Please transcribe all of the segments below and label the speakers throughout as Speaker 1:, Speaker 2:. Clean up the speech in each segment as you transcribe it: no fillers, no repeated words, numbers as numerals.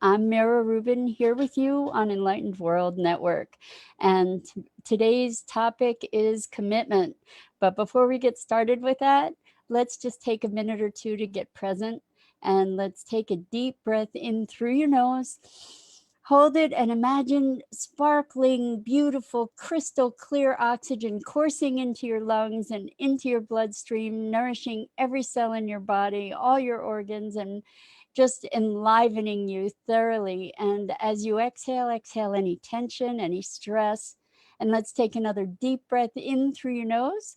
Speaker 1: I'm Mara Rubin here with you on Enlightened World Network. And today's topic is commitment. But before we get started with that, let's just take a minute or two to get present. And let's take a deep breath in through your nose. Hold it and imagine sparkling, beautiful, crystal clear oxygen coursing into your lungs and into your bloodstream, nourishing every cell in your body, all your organs, and just enlivening you thoroughly. And as you exhale, exhale any tension, any stress. And let's take another deep breath in through your nose.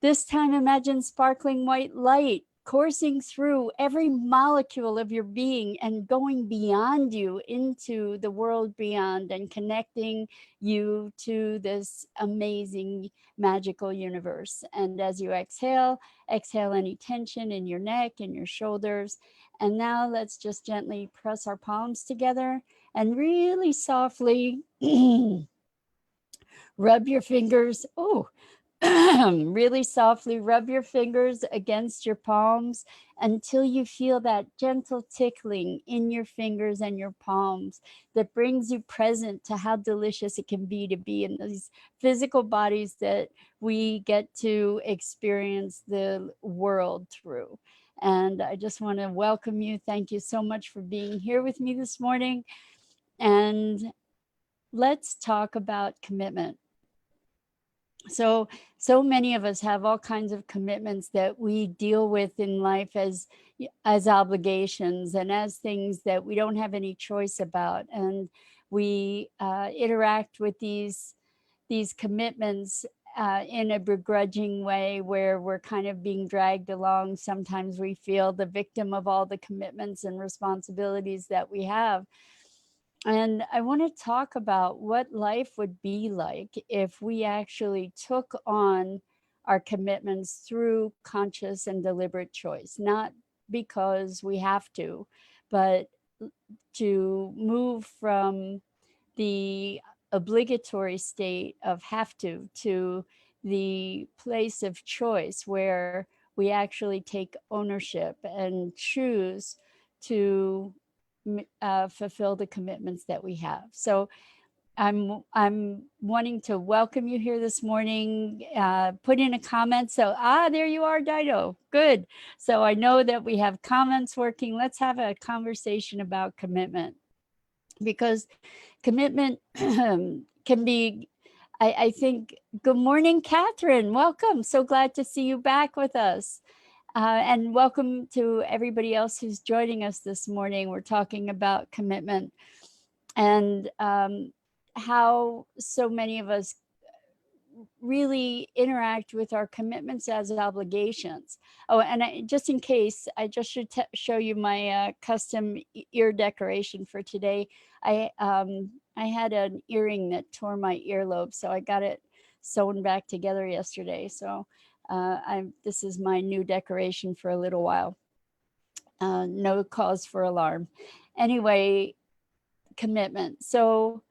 Speaker 1: This time, imagine sparkling white light coursing through every molecule of your being and going beyond you into the world beyond and connecting you to this amazing magical universe. And as you exhale, exhale any tension in your neck and your shoulders. And now let's just gently press our palms together and really softly rub your fingers. Oh, really softly rub your fingers against your palms until you feel that gentle tickling in your fingers and your palms that brings you present to how delicious it can be to be in these physical bodies that we get to experience the world through. And I just want to welcome you. Thank you so much for being here with me this morning. And let's talk about commitment. So many of us have all kinds of commitments that we deal with in life as obligations and as things that we don't have any choice about, and we interact with these commitments in a begrudging way where we're kind of being dragged along. Sometimes we feel the victim of all the commitments and responsibilities that we have. And I want to talk about what life would be like if we actually took on our commitments through conscious and deliberate choice, not because we have to, but to move from the obligatory state of have to the place of choice where we actually take ownership and choose to fulfill the commitments that we have. So I'm wanting to welcome you here this morning. Put in a comment. So there you are, Dido. Good. So I know that we have comments working. Let's have a conversation about commitment, because commitment can be, I think. Good morning, Catherine. Welcome. So glad to see you back with us. And welcome to everybody else who's joining us this morning. We're talking about commitment and how so many of us really interact with our commitments as obligations. Oh, and just in case, I just should show you my custom ear decoration for today. I had an earring that tore my earlobe, so I got it sewn back together yesterday. So this is my new decoration for a little while. No cause for alarm. Anyway, commitment. So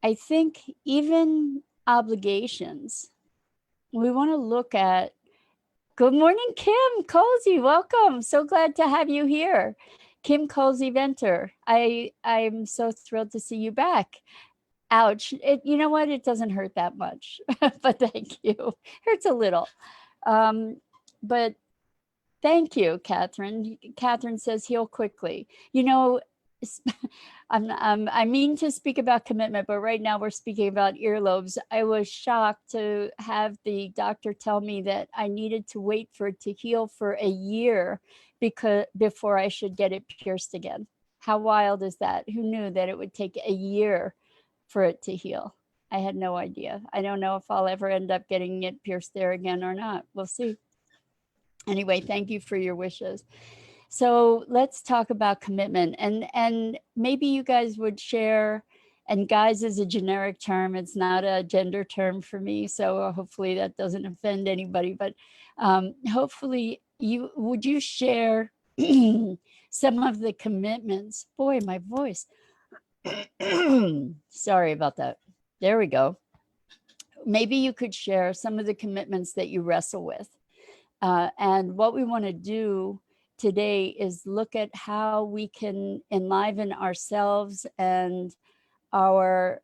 Speaker 1: I think even obligations, we want to look at. Good morning, Kim Cozy. Welcome. So glad to have you here. Kim Cozy Venter. I'm so thrilled to see you back. Ouch. You know what? It doesn't hurt that much, but thank you. Hurts a little. But thank you, Catherine. Catherine says heal quickly. You know, I mean to speak about commitment, but right now we're speaking about earlobes. I was shocked to have the doctor tell me that I needed to wait for it to heal for a year before I should get it pierced again. How wild is that? Who knew that it would take a year for it to heal? I had no idea. I don't know if I'll ever end up getting it pierced there again or not. We'll see. Anyway, thank you for your wishes. So let's talk about commitment, and maybe you guys would share. And guys is a generic term. It's not a gender term for me. So hopefully that doesn't offend anybody, but hopefully would you share some of the commitments? Boy, my voice. Sorry about that. There we go. Maybe you could share some of the commitments that you wrestle with. And what we want to do today is look at how we can enliven ourselves and our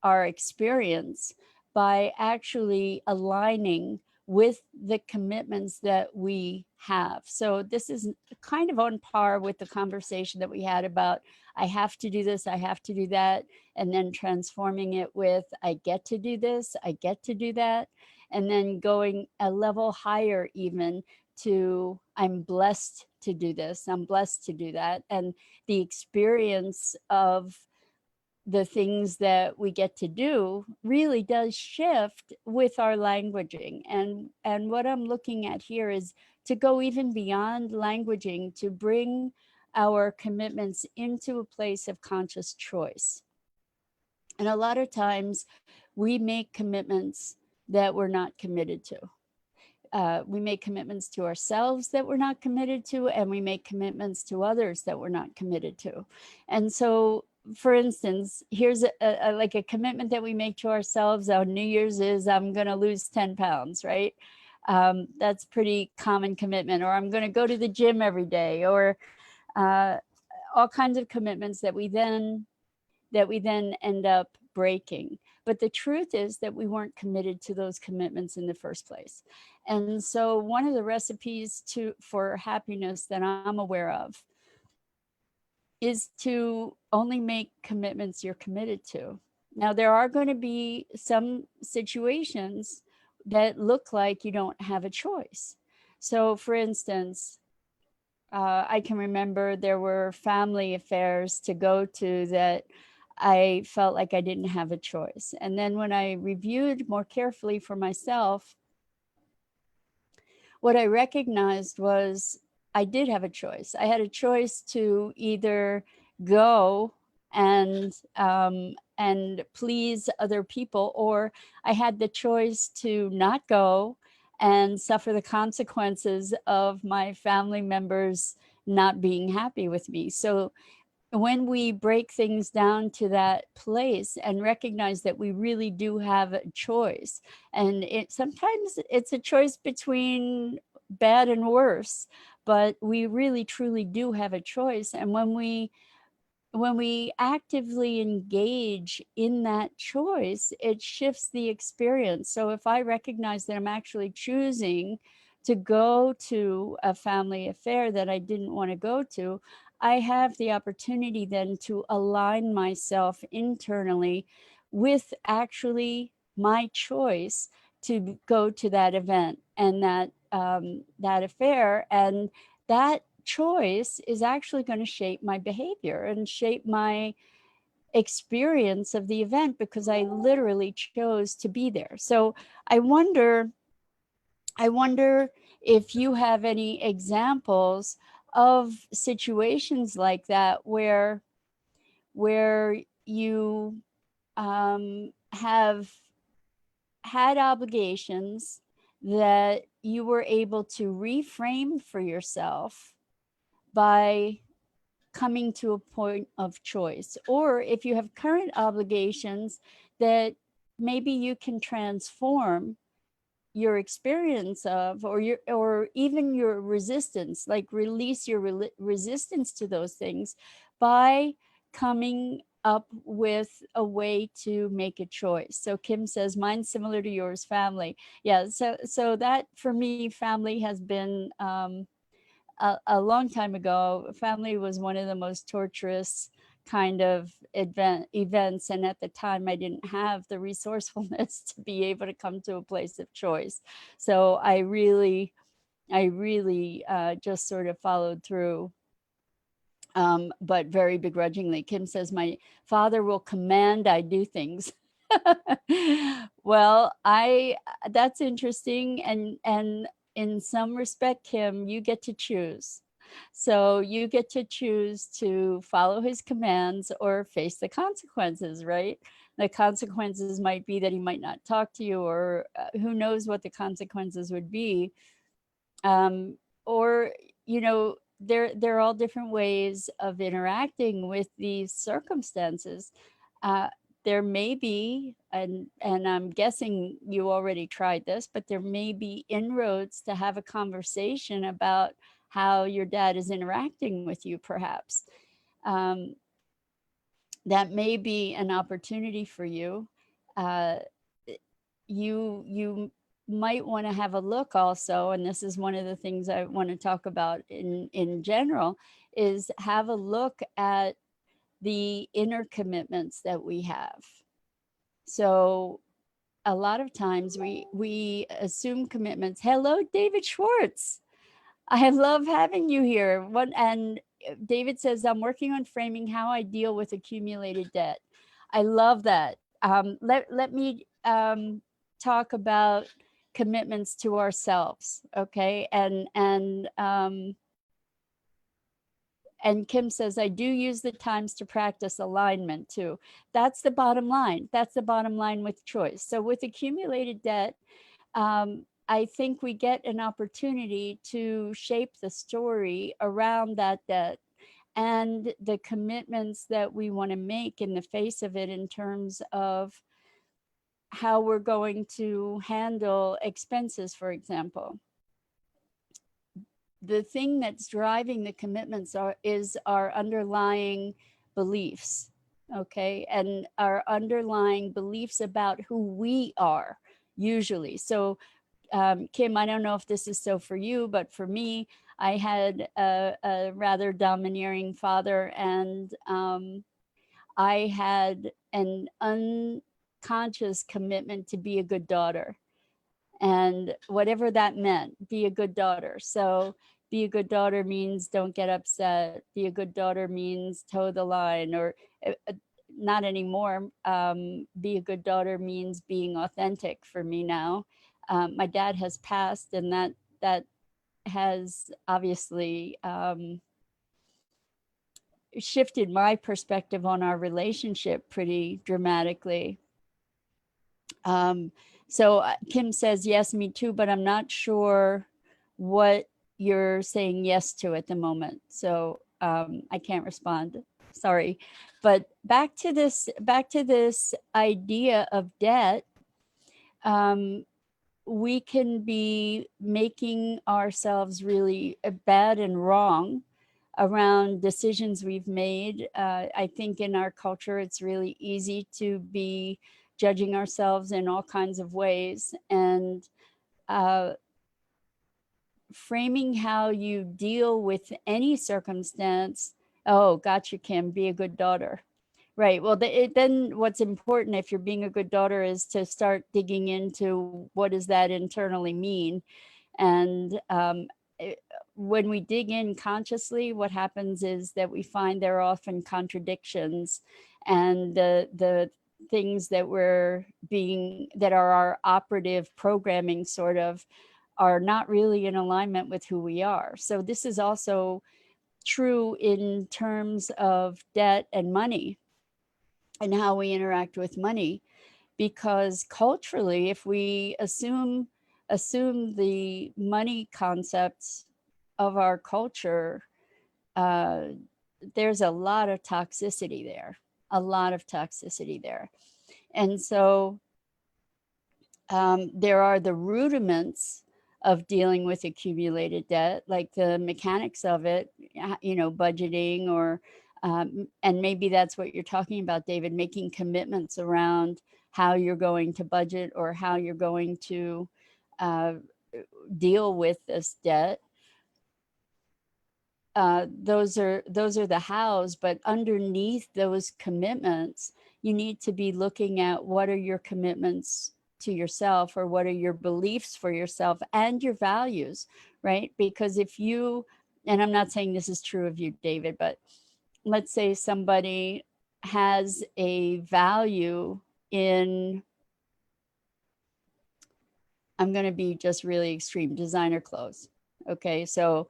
Speaker 1: our experience by actually aligning with the commitments that we have. So this is kind of on par with the conversation that we had about I have to do this, I have to do that, and then transforming it with I get to do this, I get to do that, and then going a level higher even to I'm blessed to do this, I'm blessed to do that. And the experience of the things that we get to do really does shift with our languaging. And what I'm looking at here is to go even beyond languaging, to bring our commitments into a place of conscious choice. And a lot of times we make commitments that we're not committed to. We make commitments to ourselves that we're not committed to, and we make commitments to others that we're not committed to. And so, for instance, here's like a commitment that we make to ourselves on New Year's is I'm going to lose 10 pounds, right? That's pretty common commitment. Or I'm going to go to the gym every day, or all kinds of commitments that we then end up breaking. But the truth is that we weren't committed to those commitments in the first place. And so one of the recipes for happiness that I'm aware of is to only make commitments you're committed to. Now, there are going to be some situations that look like you don't have a choice. So, for instance, I can remember there were family affairs to go to that I felt like I didn't have a choice. And then when I reviewed more carefully for myself, what I recognized was I did have a choice. I had a choice to either go and please other people, or I had the choice to not go and suffer the consequences of my family members not being happy with me. So when we break things down to that place and recognize that we really do have a choice, and sometimes it's a choice between bad and worse, but we really truly do have a choice. And when we actively engage in that choice, it shifts the experience. So if I recognize that I'm actually choosing to go to a family affair that I didn't want to go to, I have the opportunity then to align myself internally with actually my choice to go to that event and that affair. And that choice is actually going to shape my behavior and shape my experience of the event because I literally chose to be there. So I wonder if you have any examples of situations like that where you have had obligations that you were able to reframe for yourself by coming to a point of choice, or if you have current obligations that maybe you can transform your experience of, or even your resistance, like release your resistance to those things by coming up with a way to make a choice. So Kim says mine's similar to yours, family. Yeah, so that for me, family has been a long time ago. Family was one of the most torturous kind of events, and at the time I didn't have the resourcefulness to be able to come to a place of choice. So I really just sort of followed through, but very begrudgingly. Kim says my father will command I do things. Well, that's interesting, and in some respect, Kim, you get to choose. So you get to choose to follow his commands or face the consequences, right? The consequences might be that he might not talk to you, or who knows what the consequences would be. Or, you know, there are all different ways of interacting with these circumstances. Uh, there may be, and I'm guessing you already tried this, but there may be inroads to have a conversation about how your dad is interacting with you, perhaps. Um, that may be an opportunity for you. Uh, you might want to have a look also, and this is one of the things I want to talk about in general, is have a look at the inner commitments that we have. So a lot of times we assume commitments. Hello, David Schwartz. I love having you here. And David says, I'm working on framing how I deal with accumulated debt. I love that. Let me talk about commitments to ourselves, okay? And Kim says, I do use the times to practice alignment too. That's the bottom line. That's the bottom line with choice. So with accumulated debt, I think we get an opportunity to shape the story around that debt and the commitments that we want to make in the face of it, in terms of how we're going to handle expenses, for example. The thing that's driving the commitments is our underlying beliefs, okay? And our underlying beliefs about who we are, usually. So Kim, I don't know if this is so for you, but for me, I had a rather domineering father, and I had an unconscious commitment to be a good daughter. And whatever that meant, be a good daughter. So be a good daughter means don't get upset. Be a good daughter means toe the line, or not anymore. Be a good daughter means being authentic for me now. My dad has passed, and that has obviously shifted my perspective on our relationship pretty dramatically. So Kim says, yes, me too, but I'm not sure what you're saying yes to at the moment. So I can't respond. Sorry. But back to this idea of debt. We can be making ourselves really bad and wrong around decisions we've made. I think in our culture, it's really easy to be judging ourselves in all kinds of ways, and framing how you deal with any circumstance. Oh, gotcha, Kim, be a good daughter. Right. Well, then what's important, if you're being a good daughter, is to start digging into what does that internally mean. And when we dig in consciously, what happens is that we find there are often contradictions, and the things that that are our operative programming sort of, are not really in alignment with who we are. So this is also true in terms of debt and money, and how we interact with money, because culturally, if we assume the money concepts of our culture, uh, there's a lot of toxicity there, and so there are the rudiments of dealing with accumulated debt, like the mechanics of it, budgeting, or and maybe that's what you're talking about, David, making commitments around how you're going to budget, or how you're going to deal with this debt. Those are the hows, but underneath those commitments, you need to be looking at what are your commitments to yourself, or what are your beliefs for yourself and your values, right? Because if you, and I'm not saying this is true of you, David, but let's say somebody has a value in, I'm going to be just really extreme, designer clothes. Okay, so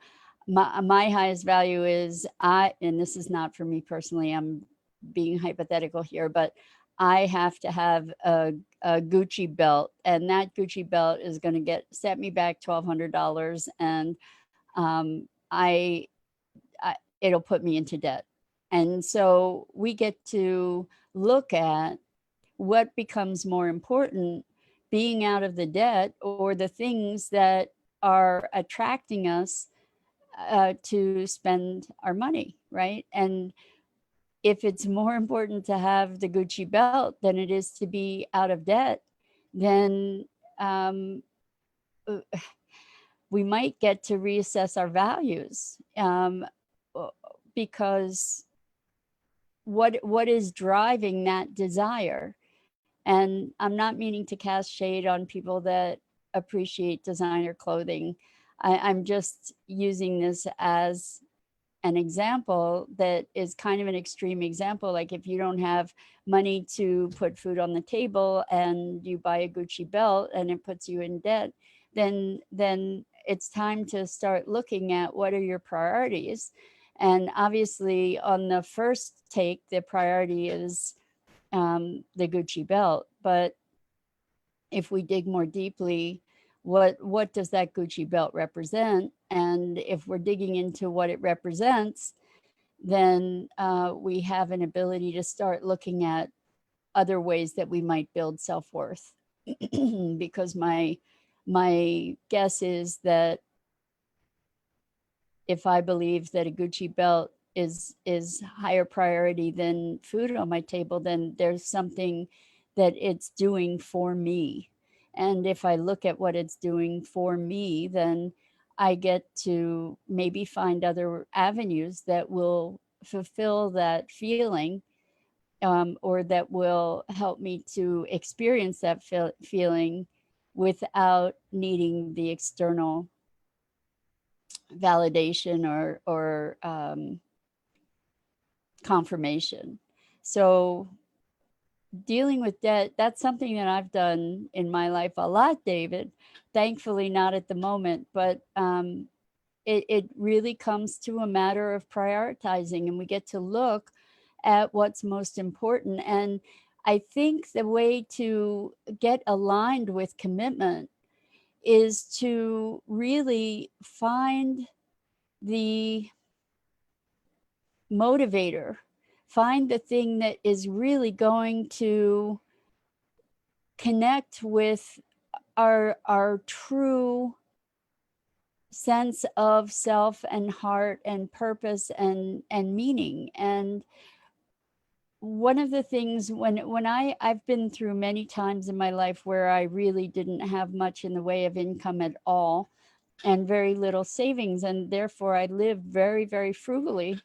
Speaker 1: my highest value is, and this is not for me personally, I'm being hypothetical here, but I have to have a Gucci belt, and that Gucci belt is going to set me back $1,200, and I it'll put me into debt. And so we get to look at what becomes more important, being out of the debt, or the things that are attracting us to spend our money, right? And if it's more important to have the Gucci belt than it is to be out of debt, then um, uh, we might get to reassess our values, uh, because what is driving that desire? And I'm not meaning to cast shade on people that appreciate designer clothing. I'm just using this as an example that is kind of an extreme example. Like if you don't have money to put food on the table and you buy a Gucci belt and it puts you in debt, then it's time to start looking at what are your priorities. And obviously on the first take, the priority is the Gucci belt. But if we dig more deeply, what does that Gucci belt represent? And if we're digging into what it represents, then we have an ability to start looking at other ways that we might build self-worth. Because my guess is that if I believe that a Gucci belt is higher priority than food on my table, then there's something that it's doing for me. And if I look at what it's doing for me, then I get to maybe find other avenues that will fulfill that feeling, or that will help me to experience that feeling without needing the external validation or confirmation. So dealing with debt, that's something that I've done in my life a lot, David. Thankfully, not at the moment, but it really comes to a matter of prioritizing, and we get to look at what's most important. And I think the way to get aligned with commitment is to really find the motivator, find the thing that is really going to connect with our true sense of self and heart and purpose and meaning. And one of the things when I've been through many times in my life where I really didn't have much in the way of income at all and very little savings, and therefore I lived very, very frugally.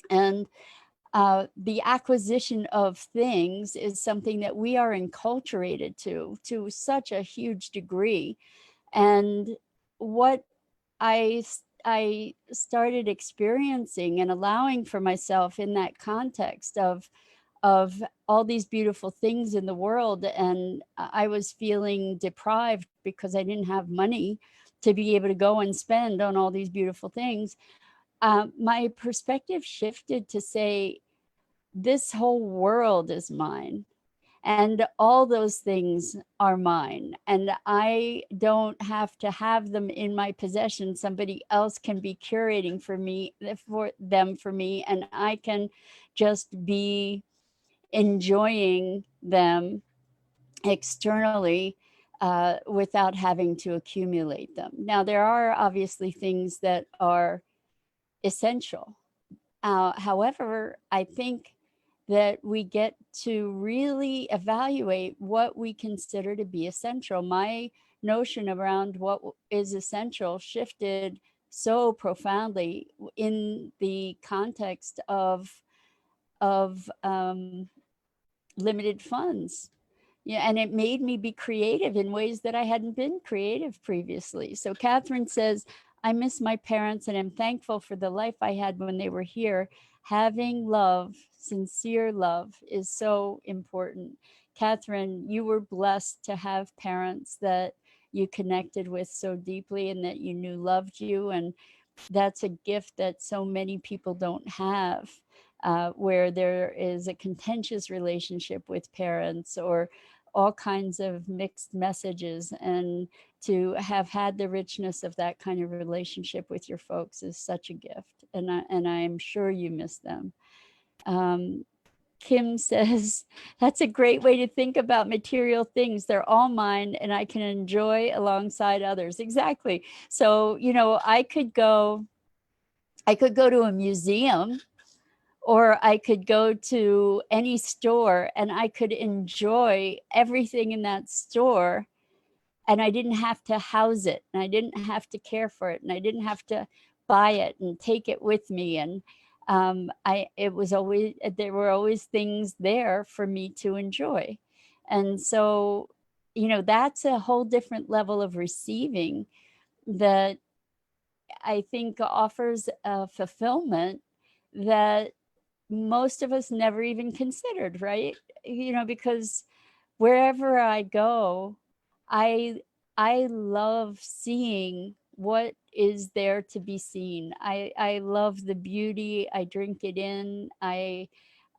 Speaker 1: And the acquisition of things is something that we are enculturated to such a huge degree. And what I started experiencing and allowing for myself in that context of all these beautiful things in the world, and I was feeling deprived because I didn't have money to be able to go and spend on all these beautiful things. My perspective shifted to say, this whole world is mine, and all those things are mine, and I don't have to have them in my possession. Somebody else can be curating for me, and I can just be enjoying them externally, without having to accumulate them. Now, there are obviously things that are essential. However, I think that we get to really evaluate what we consider to be essential. My notion around what is essential shifted so profoundly in the context of limited funds. Yeah, and it made me be creative in ways that I hadn't been creative previously. So Catherine says, I miss my parents and am thankful for the life I had when they were here. Having love, sincere love, is so important. Catherine, you were blessed to have parents that you connected with so deeply and that you knew loved you. And that's a gift that so many people don't have, where there is a contentious relationship with parents or all kinds of mixed messages. And to have had the richness of that kind of relationship with your folks is such a gift. And I am sure you miss them. Um, Kim says, that's a great way to think about material things. They're all mine and I can enjoy alongside others. Exactly. So, you know, I could go to a museum, or I could go to any store and I could enjoy everything in that store, and I didn't have to house it, and I didn't have to care for it, and I didn't have to buy it and take it with me. And it was always, there were always things there for me to enjoy. And so, you know, that's a whole different level of receiving that I think offers a fulfillment that most of us never even considered, right? You know, because wherever I go, I I love seeing what is there to be seen. I love the beauty. I drink it in.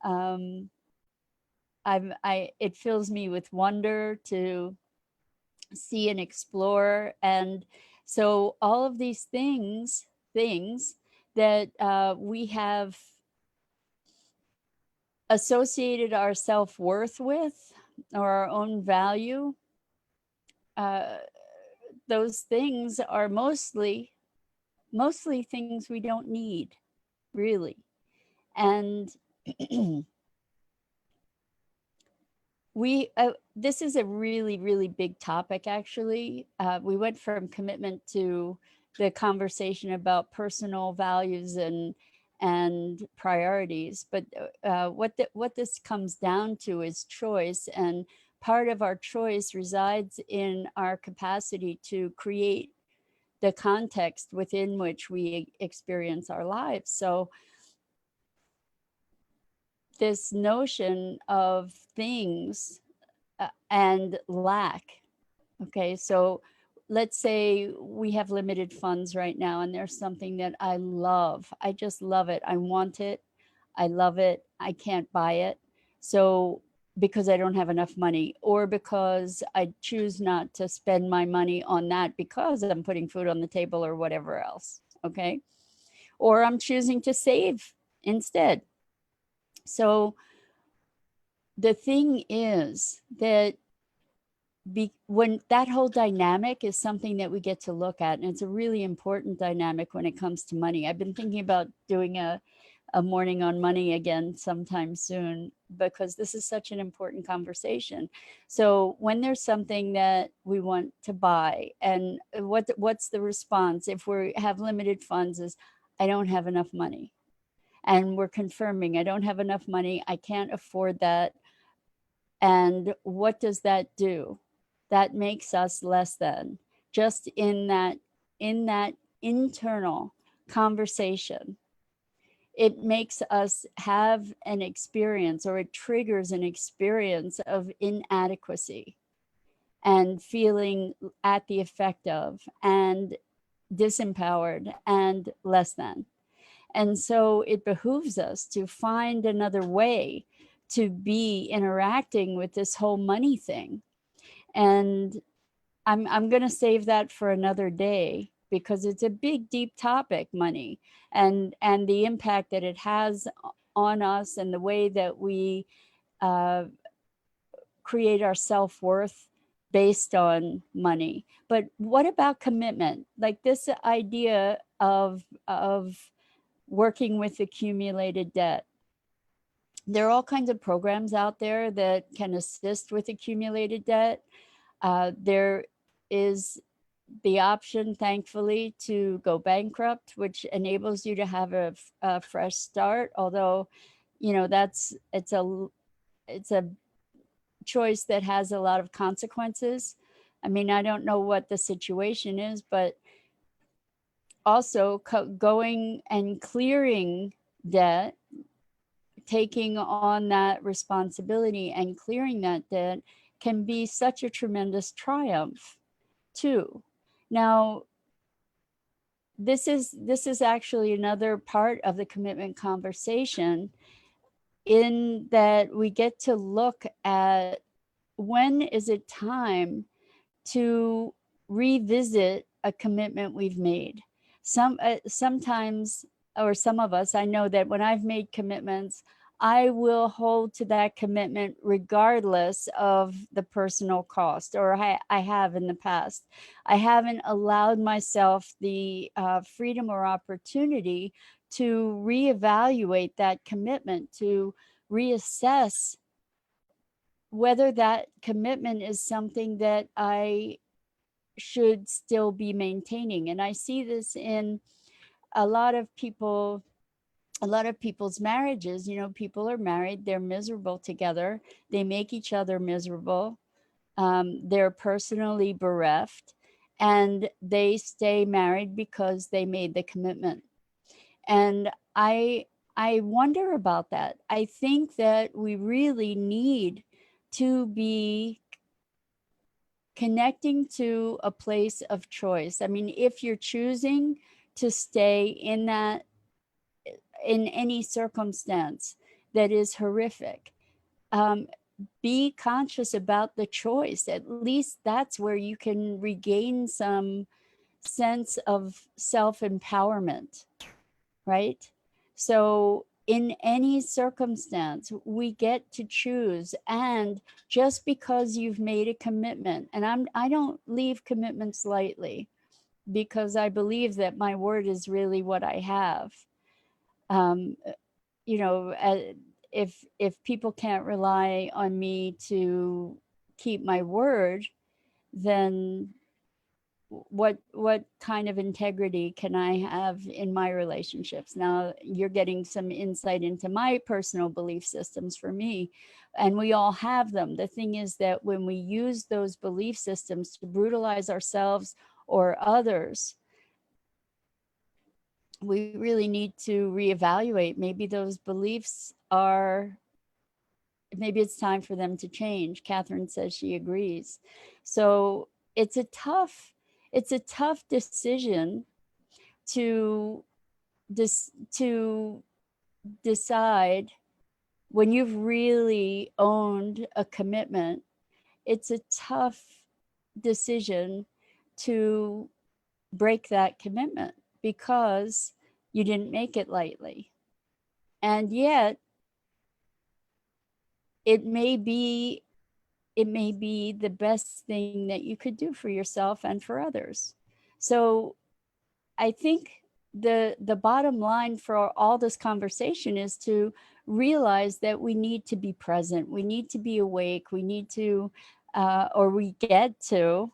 Speaker 1: Um I it fills me with wonder to see and explore. And so all of these things that we have associated our self-worth with, or our own value, uh, those things are mostly things we don't need, really. And we this is a really big topic, actually. We went from commitment to the conversation about personal values and priorities, but what this comes down to is choice. And part of our choice resides in our capacity to create the context within which we experience our lives. So this notion of things and lack. Okay, so let's say we have limited funds right now, and there's something that I love. I just love it. I want it. I love it. I can't buy it. So, because I don't have enough money, or because I choose not to spend my money on that because I'm putting food on the table or whatever else. Okay. Or I'm choosing to save instead. So, the thing is that when that whole dynamic is something that we get to look at, and it's a really important dynamic when it comes to money. I've been thinking about doing a morning on money again sometime soon, because this is such an important conversation. So when there's something that we want to buy, and what's the response if we have limited funds is, I don't have enough money. And we're confirming, I don't have enough money, I can't afford that. And what does that do? That makes us less than, just in that internal conversation. It makes us have an experience, or it triggers an experience of inadequacy and feeling at the effect of, and disempowered and less than. And so it behooves us to find another way to be interacting with this whole money thing. And I'm going to save that for another day, because it's a big, deep topic, money, and the impact that it has on us, and the way that we uh, create our self-worth based on money. But what about commitment? Like this idea of working with accumulated debt. There are all kinds of programs out there that can assist with accumulated debt. There is the option, thankfully, to go bankrupt, which enables you to have a fresh start. Although, you know, it's a choice that has a lot of consequences. I mean, I don't know what the situation is, but also going and clearing debt, taking on that responsibility and clearing that debt, can be such a tremendous triumph too. Now, this is actually another part of the commitment conversation, in that we get to look at, when is it time to revisit a commitment we've made. Sometimes, or some of us, I know that when I've made commitments, I will hold to that commitment regardless of the personal cost, or I have in the past. I haven't allowed myself the freedom or opportunity to reevaluate that commitment, to reassess whether that commitment is something that I should still be maintaining. And I see this in a lot of people, a lot of people's marriages. You know, people are married, they're miserable together, they make each other miserable, they're personally bereft, and they stay married because they made the commitment. And I wonder about that. I think that we really need to be connecting to a place of choice. I mean, if you're choosing to stay in that, in any circumstance that is horrific, um, be conscious about the choice. At least that's where you can regain some sense of self empowerment, right? So, in any circumstance, we get to choose. And just because you've made a commitment, and I don't leave commitments lightly, because I believe that my word is really what I have. Um, you know, if people can't rely on me to keep my word, then what kind of integrity can I have in my relationships? Now you're getting some insight into my personal belief systems for me, and we all have them. The thing is that when we use those belief systems to brutalize ourselves or others, we really need to reevaluate. Maybe those beliefs are, maybe it's time for them to change. Catherine says she agrees. So it's a tough, it's a tough decision to to decide when you've really owned a commitment. It's a tough decision to break that commitment because you didn't make it lightly. And yet it may be, it may be the best thing that you could do for yourself and for others. So I think the bottom line for all this conversation is to realize that we need to be present, we need to be awake, we need to or we get to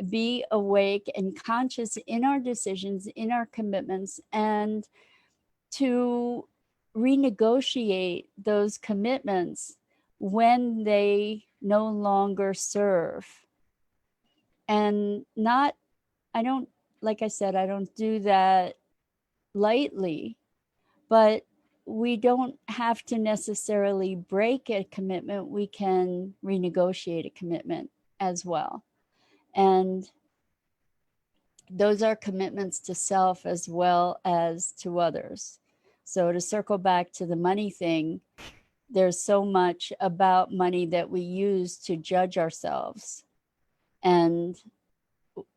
Speaker 1: be awake and conscious in our decisions, in our commitments, and to renegotiate those commitments when they no longer serve. And not, I don't, like I said, I don't do that lightly, but we don't have to necessarily break a commitment. We can renegotiate a commitment as well. And those are commitments to self as well as to others. So to circle back to the money thing, there's so much about money that we use to judge ourselves. And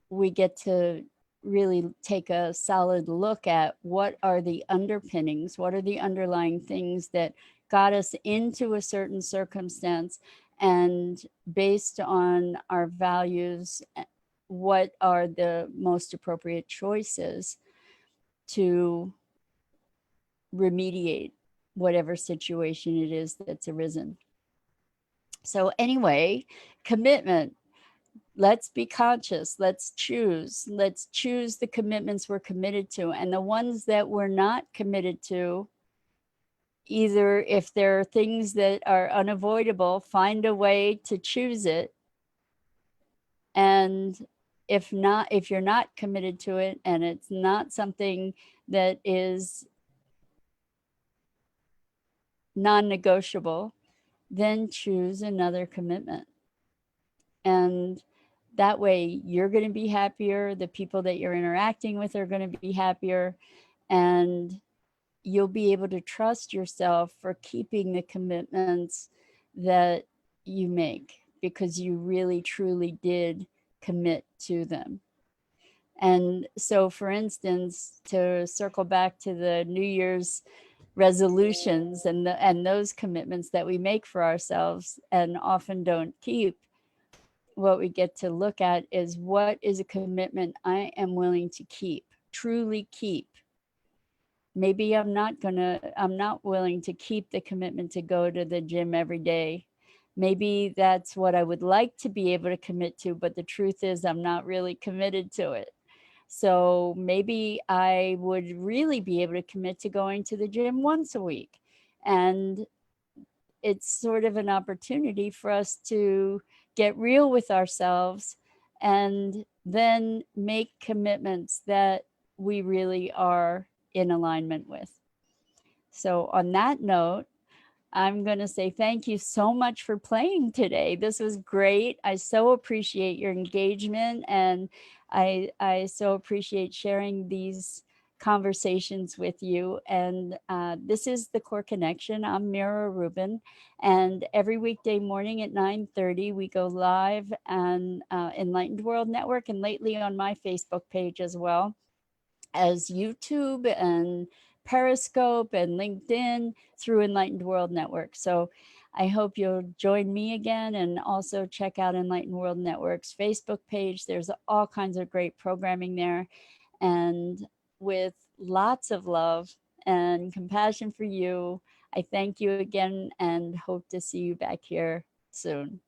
Speaker 1: we get to really take a solid look at what are the underpinnings, what are the underlying things that got us into a certain circumstance, and based on our values, what are the most appropriate choices to remediate whatever situation it is that's arisen. So, anyway, commitment. Let's be conscious. Let's choose. Let's choose the commitments we're committed to. And the ones that we're not committed to, either if there are things that are unavoidable, find a way to choose it. And if not, if you're not committed to it and it's not something that is non negotiable, then choose another commitment. And that way you're going to be happier, the people that you're interacting with are going to be happier, and you'll be able to trust yourself for keeping the commitments that you make because you really truly did commit to them. And so, for instance, to circle back to the New Year's resolutions and those commitments that we make for ourselves and often don't keep. What we get to look at is, what is a commitment I am willing to keep, truly keep. Maybe I'm not willing to keep the commitment to go to the gym every day. Maybe that's what I would like to be able to commit to, but the truth is I'm not really committed to it. So maybe I would really be able to commit to going to the gym once a week. And it's sort of an opportunity for us to get real with ourselves and then make commitments that we really are in alignment with. So, on that note, I'm going to say thank you so much for playing today. This was great. I so appreciate your engagement, and I so appreciate sharing these conversations with you. And this is the Core Connection. I'm Mira Rubin, and every weekday morning at 9:30 we go live on Enlightened World Network, and lately on my Facebook page as well as YouTube and Periscope and LinkedIn through Enlightened World Network. So I hope you'll join me again, and also check out Enlightened World Network's Facebook page. There's all kinds of great programming there. And with lots of love and compassion for you, I thank you again and hope to see you back here soon.